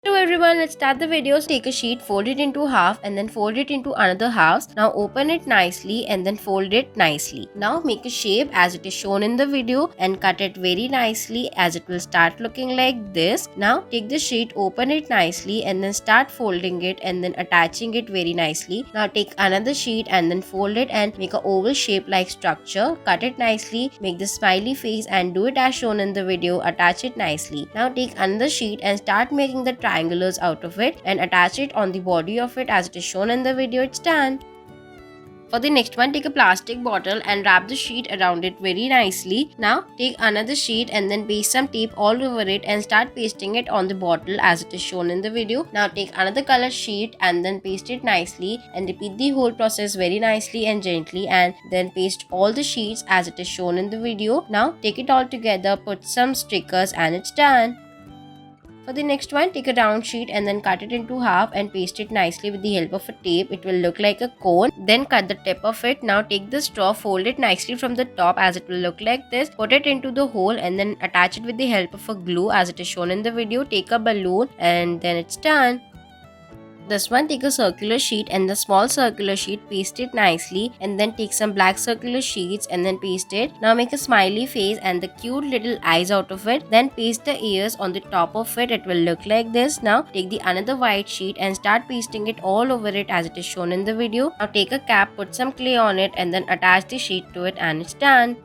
Hello everyone, let's start the video. Take a sheet, fold it into half and then fold it into another half. Now open it nicely and then fold it nicely. Now make a shape as it is shown in the video and cut it very nicely as it will start looking like this. Now take the sheet, open it nicely and then start folding it and then attaching it very nicely. Now take another sheet and then fold it and make an oval shape like structure. Cut it nicely, make the smiley face and do it as shown in the video. Attach it nicely. Now take another sheet and start making the triangulars out of it and attach it on the body of it as it is shown in the video. It's done. For the next one, take a plastic bottle and wrap the sheet around it very nicely. Now take another sheet and then paste some tape all over it and start pasting it on the bottle as it is shown in the video. Now take another color sheet and then paste it nicely and repeat the whole process very nicely and gently and then paste all the sheets as it is shown in the video. Now take it all together, put some stickers and it's done. For the next one, take a round sheet and then cut it into half and paste it nicely with the help of a tape. It will look like a cone. Then cut the tip of it. Now take the straw, fold it nicely from the top as it will look like this. Put it into the hole and then attach it with the help of a glue as it is shown in the video. Take a balloon and then it's done. This one, take a circular sheet and the small circular sheet, paste it nicely and then take some black circular sheets and then paste it. Now make a smiley face and the cute little eyes out of it. Then paste the ears on the top of it. It will look like this. Now take the another white sheet and start pasting it all over it as it is shown in the video. Now take a cap, put some clay on it and then attach the sheet to it and it's done.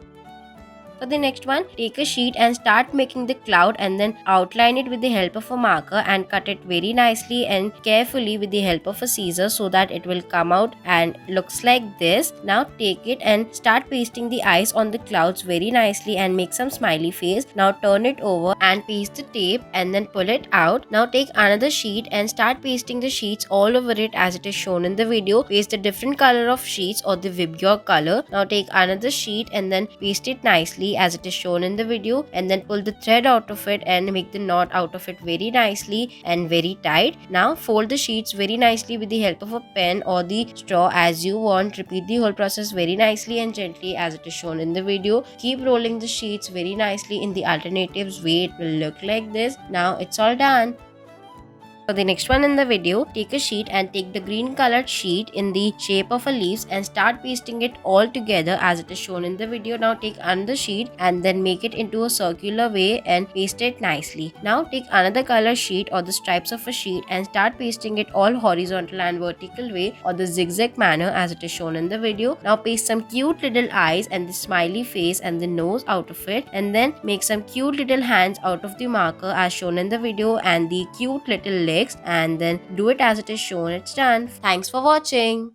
For the next one, take a sheet and start making the cloud and then outline it with the help of a marker and cut it very nicely and carefully with the help of a scissor so that it will come out and looks like this. Now take it and start pasting the eyes on the clouds very nicely and make some smiley face. Now turn it over and paste the tape and then pull it out. Now take another sheet and start pasting the sheets all over it as it is shown in the video. Paste the different color of sheets or the Vibgyor color. Now take another sheet and then paste it nicely as it is shown in the video and then pull the thread out of it and make the knot out of it very nicely and very tight. Now fold the sheets very nicely with the help of a pen or the straw as you want. Repeat the whole process very nicely and gently as it is shown in the video. Keep rolling the sheets very nicely in the alternatives way. It will look like this. Now it's all done. For the next one in the video, take a sheet and take the green colored sheet in the shape of a leaves and start pasting it all together as it is shown in the video. Now take another sheet and then make it into a circular way and paste it nicely. Now take another color sheet or the stripes of a sheet and start pasting it all horizontal and vertical way or the zigzag manner as it is shown in the video. Now paste some cute little eyes and the smiley face and the nose out of it and then make some cute little hands out of the marker as shown in the video and the cute little legs and then do it as it is shown. It's done. Thanks for watching.